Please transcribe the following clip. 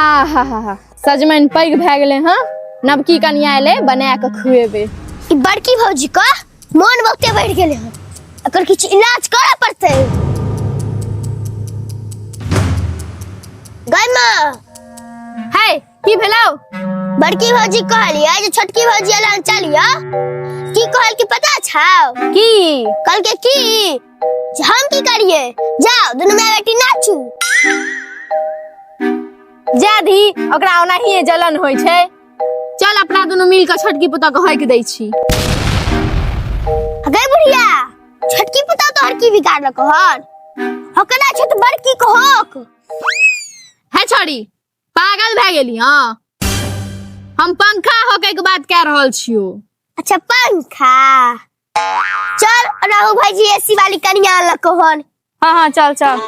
आहा सजमैन पैघ भए गेले हाँ नवकी कन्या एले बना के खुएबे। ई बड़की भौजी का मन बहुते बढ़ गेले हैं, अकर किछ इलाज करे पड़ते। गई मां है की भेलौ? बड़की भौजी कहलिए जे छोटकी भौजी एलन चलिया की कहल की पता छाओ की कल के की जे हम की करिए जाओ दोनों में बेटी नाचू। जाधी ओकरा ओनाही जलन होय छै। चल अपना दोनों मिल के छोटकी पुता के होइक दै छी। गई बुढ़िया छोटकी पुता तो हर की बिगाड़ लको हन हकना छ तो बड़की को होक है छोड़ी पागल भए गेली हाँ। हम पंखा होके के बात कह रहल छियो। अच्छा पंखा चल राहु भाईजी एसी वाली कन्या लको हन। हाँ चल चल।